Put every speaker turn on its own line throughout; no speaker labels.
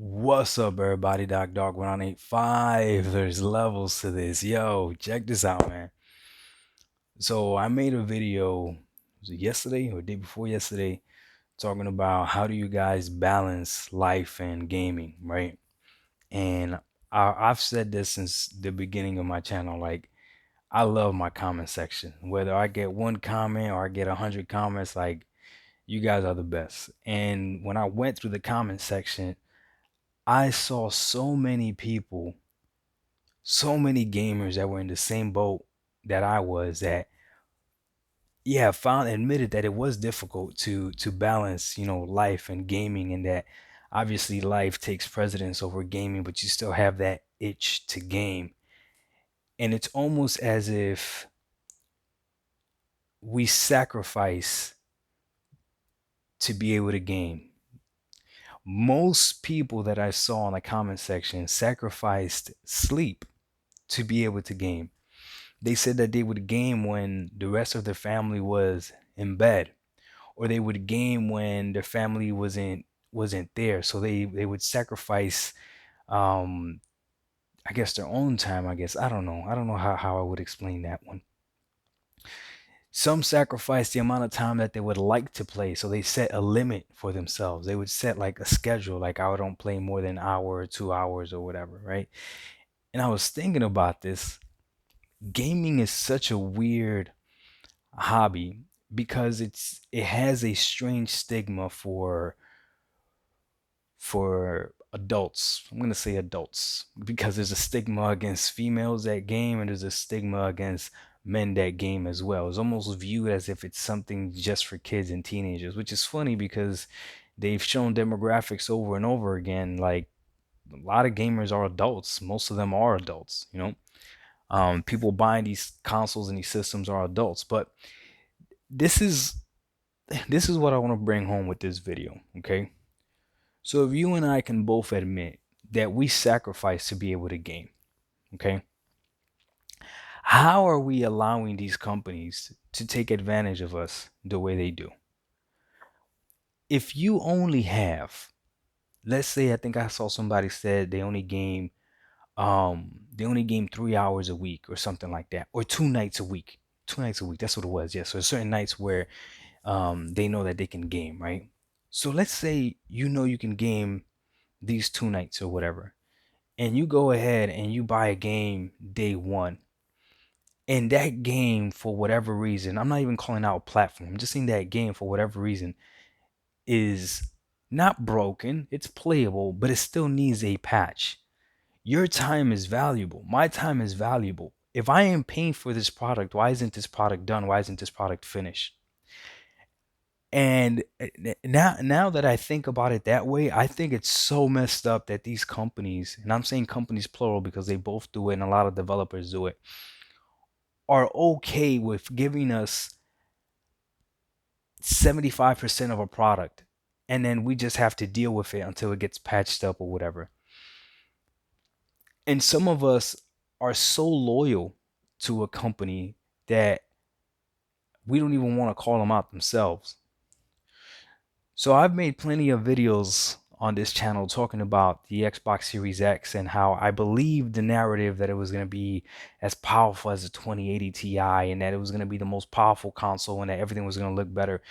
What's up, everybody? Dog 1985. There's levels to this. Yo, check this out, man. So I made a video, was it yesterday or day before yesterday, talking about how do you guys balance life and gaming, right? And I've said this since the beginning of my channel. Like, I love my comment section. Whether I get one comment or I get 100 comments, like, you guys are the best. And when I went through the comment section, I saw so many people, so many gamers that were in the same boat that I was, that yeah, found admitted that it was difficult to balance, life and gaming, and that obviously life takes precedence over gaming, but you still have that itch to game. And it's almost as if we sacrifice to be able to game. Most people that I saw in the comment section sacrificed sleep to be able to game. They said that they would game when the rest of their family was in bed, or they would game when their family wasn't there. So they would sacrifice, um I guess, their own time. I guess, I don't know how I would explain that one. Some sacrifice the amount of time that they would like to play, so they set a limit for themselves. They would set like a schedule, like I don't play more than an hour or 2 hours or whatever, right? And I was thinking about this. Gaming is such a weird hobby because it has a strange stigma for adults. I'm gonna say adults because there's a stigma against females that game, and there's a stigma against men that game as well. It's almost viewed as if it's something just for kids and teenagers, which is funny because they've shown demographics over and over again. Like, a lot of gamers are adults. Most of them are adults. People buying these consoles and these systems are adults. But this is this is what I want to bring home with this video, okay? So if you and I can both admit that we sacrifice to be able to game, okay? How are we allowing these companies to take advantage of us the way they do? If you only have, let's say, I think I saw somebody said they only game 3 hours a week or something like that, or 2 nights a week. 2 nights a week, that's what it was. Yeah, so there's certain nights where they know that they can game, right? So let's say you can game these 2 nights or whatever, and you go ahead and you buy a game day one, and that game, for whatever reason, I'm not even calling out a platform, I'm just saying that game, for whatever reason, is not broken, it's playable, but it still needs a patch. Your time is valuable. My time is valuable. If I am paying for this product, why isn't this product done? Why isn't this product finished? And now that I think about it that way, I think it's so messed up that these companies, and I'm saying companies plural because they both do it and a lot of developers do it, are okay with giving us 75% of a product, and then we just have to deal with it until it gets patched up or whatever. And some of us are so loyal to a company that we don't even want to call them out themselves. So I've made plenty of videos on this channel talking about the Xbox Series X and how I believed the narrative that it was going to be as powerful as the 2080 Ti, and that it was going to be the most powerful console, and that everything was going to look better.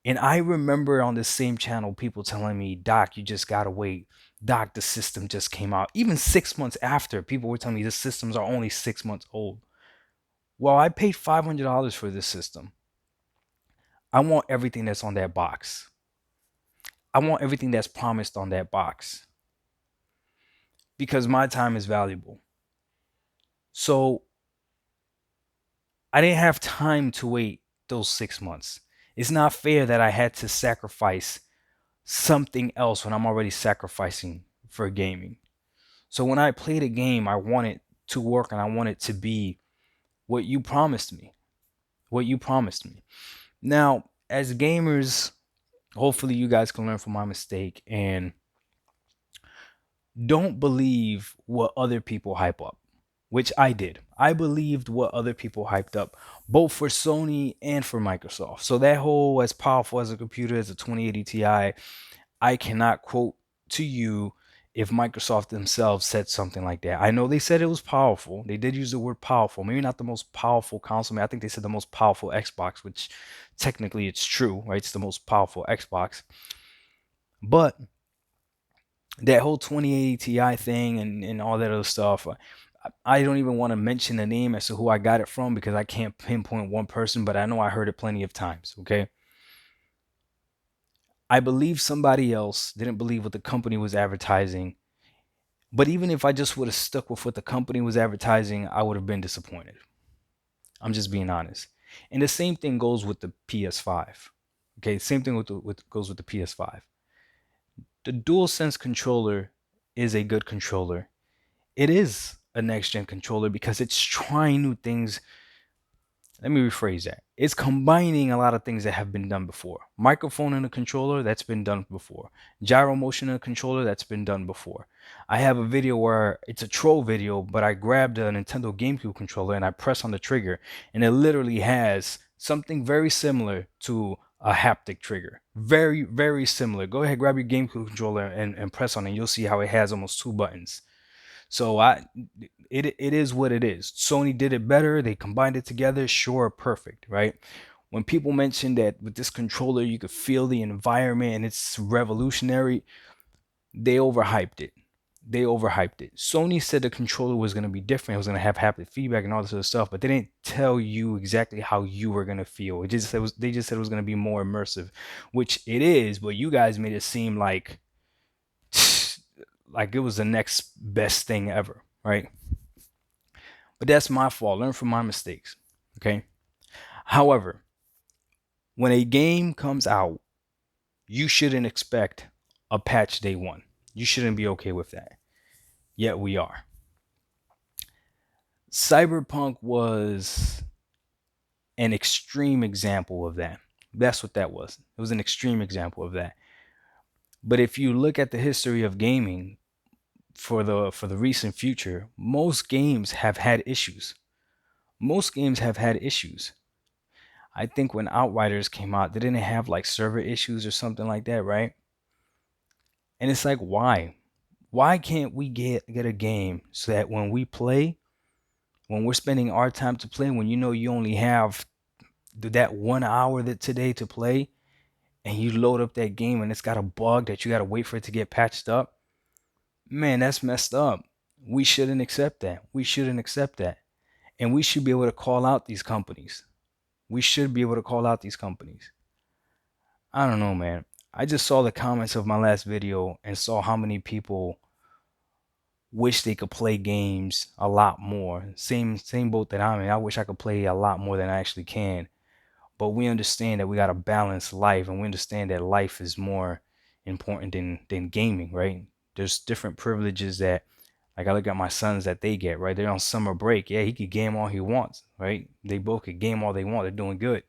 And I remember on this same channel people telling me, Doc, you just gotta wait. Doc, the system just came out. Even 6 months after, people were telling me the systems are only 6 months old. Well, I paid $500 for this system. I want everything that's on that box. I want everything that's promised on that box because my time is valuable. So I didn't have time to wait those 6 months. It's not fair that I had to sacrifice something else when I'm already sacrificing for gaming. So when I played a game, I want it to work and I want it to be what you promised me. What you promised me. Now, as gamers, hopefully you guys can learn from my mistake and don't believe what other people hype up, which I did. I believed what other people hyped up, both for Sony and for Microsoft. So that whole as powerful as a computer as a 2080 Ti, I cannot quote to you if Microsoft themselves said something like that. I know they said it was powerful. They did use the word powerful. Maybe not the most powerful console. I think they said the most powerful Xbox, which technically it's true, right? It's the most powerful Xbox. But that whole 2080 Ti thing and all that other stuff, I don't even want to mention the name as to who I got it from because I can't pinpoint one person, but I know I heard it plenty of times, okay? I believe somebody else didn't believe what the company was advertising. But even if I just would have stuck with what the company was advertising, I would have been disappointed. I'm just being honest. And the same thing goes with the PS5. Okay, same thing goes with the PS5. The DualSense controller is a good controller. It is a next gen controller because it's trying new things. Let me rephrase that. It's combining a lot of things that have been done before. Microphone in a controller, that's been done before. Gyro motion in a controller, that's been done before. I have a video where it's a troll video, but I grabbed a Nintendo GameCube controller and I press on the trigger, and it literally has something very similar to a haptic trigger. Very, very similar. Go ahead, grab your GameCube controller and press on it. You'll see how it has almost two buttons. So it is what it is. Sony did it better. They combined it together. Sure, perfect, right? When people mention that with this controller you could feel the environment and it's revolutionary, they overhyped it. They overhyped it. Sony said the controller was going to be different. It was going to have haptic feedback and all this other stuff, but they didn't tell you exactly how you were going to feel. They just said it was going to be more immersive, which it is, but you guys made it seem like it was the next best thing ever, right? But that's my fault. Learn from my mistakes. Okay. However, when a game comes out, you shouldn't expect a patch day one. You shouldn't be okay with that. Yet we are. Cyberpunk was an extreme example of that. That's what that was. It was an extreme example of that. But if you look at the history of gaming for the recent future, most games have had issues. Most games have had issues. I think when Outriders came out, they didn't have like server issues or something like that, right? And it's like, why? Why can't we get a game so that when we play, when we're spending our time to play, when you know you only have that 1 hour that today to play, and you load up that game and it's got a bug that you got to wait for it to get patched up, man, that's messed up. We shouldn't accept that. We shouldn't accept that. And we should be able to call out these companies. We should be able to call out these companies. I don't know, man. I just saw the comments of my last video and saw how many people wish they could play games a lot more. Same boat that I'm in. I wish I could play a lot more than I actually can. But we understand that we got to balance life, and we understand that life is more important than gaming, right? There's different privileges that, like, I look at my sons that they get, right? They're on summer break. Yeah, he could game all he wants, right? They both could game all they want. They're doing good.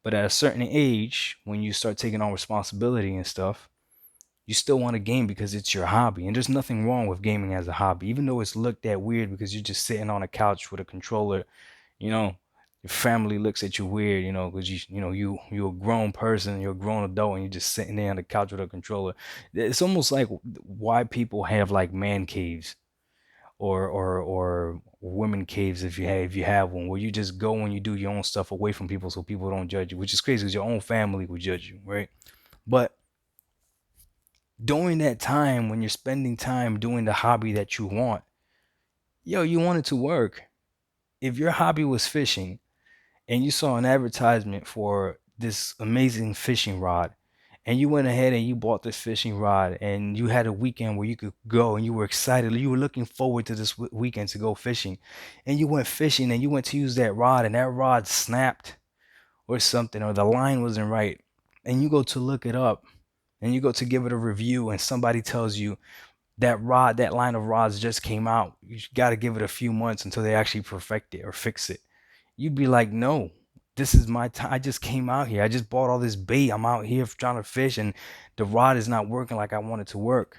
But at a certain age, when you start taking on responsibility and stuff, you still want to game because it's your hobby. And there's nothing wrong with gaming as a hobby, even though it's looked at weird because you're just sitting on a couch with a controller, you know, your family looks at you weird, because you're a grown person, you're a grown adult, and you're just sitting there on the couch with a controller. It's almost like why people have like man caves or women caves if you have one, where you just go and you do your own stuff away from people so people don't judge you, which is crazy because your own family will judge you, right? But during that time when you're spending time doing the hobby that you want, you want it to work. If your hobby was fishing and you saw an advertisement for this amazing fishing rod, and you went ahead and you bought this fishing rod, and you had a weekend where you could go and you were excited, you were looking forward to this weekend to go fishing, and you went fishing and you went to use that rod and that rod snapped or something, or the line wasn't right, and you go to look it up and you go to give it a review, and somebody tells you that line of rods just came out, you got to give it a few months until they actually perfect it or fix it. You'd be like, no, this is my time. I just came out here. I just bought all this bait. I'm out here trying to fish, and the rod is not working like I want it to work.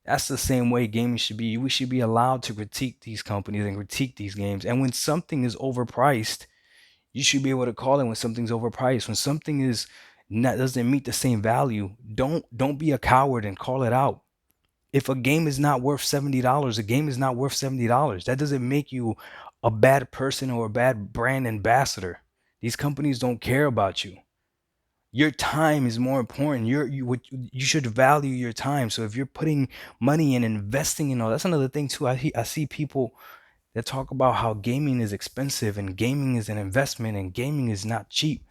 That's the same way gaming should be. We should be allowed to critique these companies and critique these games. And when something is overpriced, you should be able to call it when something's overpriced. When something is not doesn't meet the same value, don't be a coward and call it out. If a game is not worth $70, a game is not worth $70. That doesn't make you a bad person or a bad brand ambassador. These companies don't care about you. Your time is more important. You should value your time. So if you're putting money and investing in all, that's another thing too. I see people that talk about how gaming is expensive and gaming is an investment and gaming is not cheap.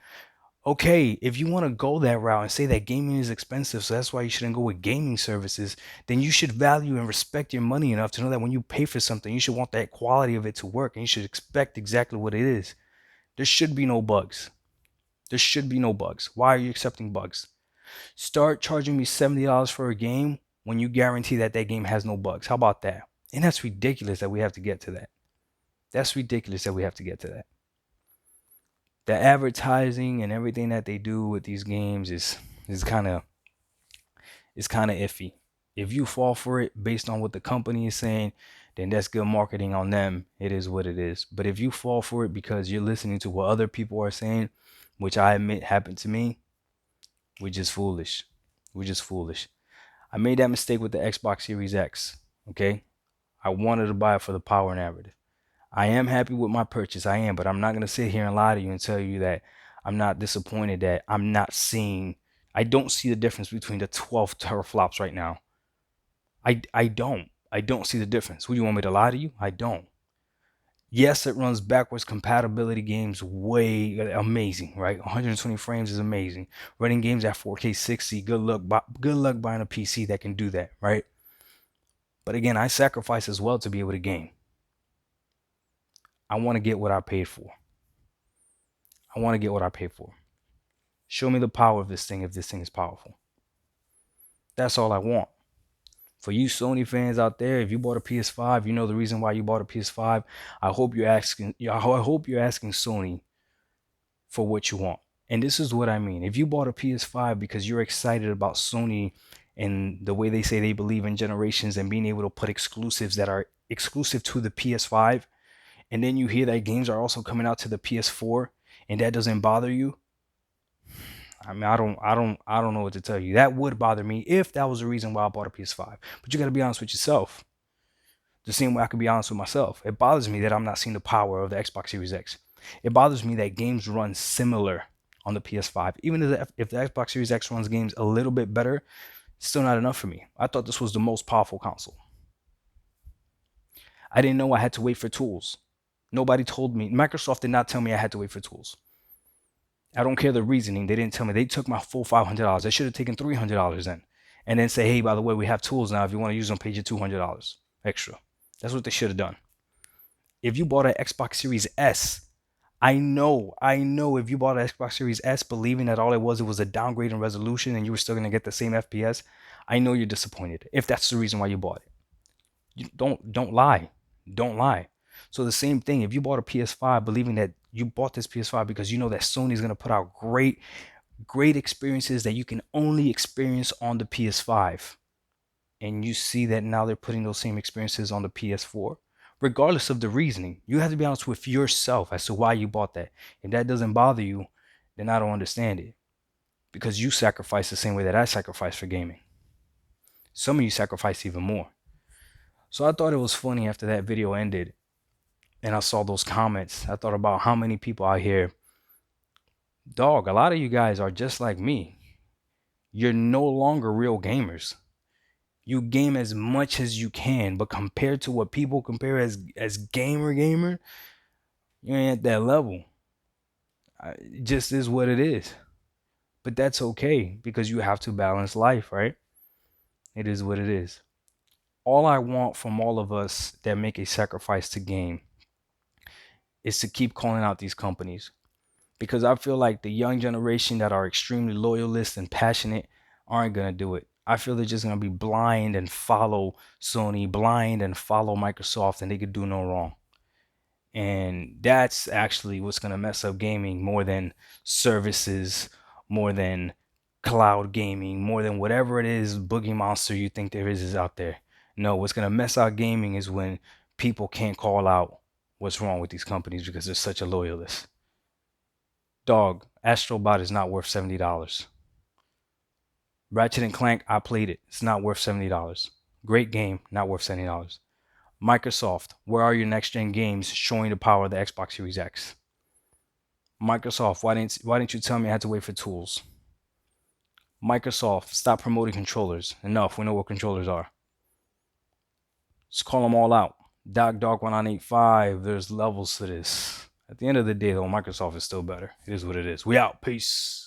Okay, if you want to go that route and say that gaming is expensive, so that's why you shouldn't go with gaming services, then you should value and respect your money enough to know that when you pay for something, you should want that quality of it to work and you should expect exactly what it is. There should be no bugs. There should be no bugs. Why are you accepting bugs? Start charging me $70 for a game when you guarantee that that game has no bugs. How about that? And that's ridiculous that we have to get to that. That's ridiculous that we have to get to that. The advertising and everything that they do with these games is kind of iffy. If you fall for it based on what the company is saying, then that's good marketing on them. It is what it is. But if you fall for it because you're listening to what other people are saying, which I admit happened to me, we're just foolish. We're just foolish. I made that mistake with the Xbox Series X. Okay. I wanted to buy it for the power narrative. I am happy with my purchase. I am, but I'm not going to sit here and lie to you and tell you that I'm not disappointed that I don't see the difference between the 12 teraflops right now. I don't. I don't see the difference. Would you want me to lie to you? I don't. Yes, it runs backwards compatibility games way amazing, right? 120 frames is amazing. Running games at 4K 60, good luck buying a PC that can do that, right? But again, I sacrifice as well to be able to game. I want to get what I paid for. I want to get what I paid for. Show me the power of this thing if this thing is powerful. That's all I want. For you Sony fans out there, if you bought a PS5, you know the reason why you bought a PS5. I hope you're asking Sony for what you want. And this is what I mean. If you bought a PS5 because you're excited about Sony and the way they say they believe in generations and being able to put exclusives that are exclusive to the PS5, and then you hear that games are also coming out to the PS4 and that doesn't bother you, I mean, I don't know what to tell you. That would bother me if that was the reason why I bought a PS5. But you got to be honest with yourself. The same way I can be honest with myself. It bothers me that I'm not seeing the power of the Xbox Series X. It bothers me that games run similar on the PS5. Even if the Xbox Series X runs games a little bit better, it's still not enough for me. I thought this was the most powerful console. I didn't know I had to wait for tools. Nobody told me. Microsoft did not tell me I had to wait for tools. I don't care the reasoning. They didn't tell me. They took my full $500. They should have taken $300 then. And then say, hey, by the way, we have tools now. If you want to use them, pay you $200 extra. That's what they should have done. If you bought an Xbox Series S, I know if you bought an Xbox Series S believing that all it was a downgrade in resolution and you were still going to get the same FPS, I know you're disappointed if that's the reason why you bought it. You don't lie. Don't lie. So the same thing, if you bought a PS5 believing that you bought this PS5 because you know that Sony's going to put out great experiences that you can only experience on the PS5, and you see that now they're putting those same experiences on the PS4, regardless of the reasoning, you have to be honest with yourself as to why you bought that. If that doesn't bother you, then I don't understand it, because you sacrifice the same way that I sacrifice for gaming. Some of you sacrifice even more. So I thought it was funny after that video ended and I saw those comments. I thought about how many people out here, dog, a lot of you guys are just like me. You're no longer real gamers. You game as much as you can, but compared to what people compare as gamer, you ain't at that level. It just is what it is. But that's okay because you have to balance life, right? It is what it is. All I want from all of us that make a sacrifice to game is to keep calling out these companies, because I feel like the young generation that are extremely loyalist and passionate aren't going to do it. I feel they're just going to be blind and follow Sony, blind and follow Microsoft, and they could do no wrong. And that's actually what's going to mess up gaming more than services, more than cloud gaming, more than whatever it is, boogie monster you think there is out there. No, what's going to mess out gaming is when people can't call out what's wrong with these companies because they're such a loyalist. Dog, Astrobot is not worth $70. Ratchet and Clank, I played it. It's not worth $70. Great game, not worth $70. Microsoft, where are your next gen games showing the power of the Xbox Series X? Microsoft, why didn't you tell me I had to wait for tools? Microsoft, stop promoting controllers. Enough, we know what controllers are. Just call them all out. Dog 1985, there's levels to this. At the end of the day, though, Microsoft is still better. It is what it is. We out. Peace.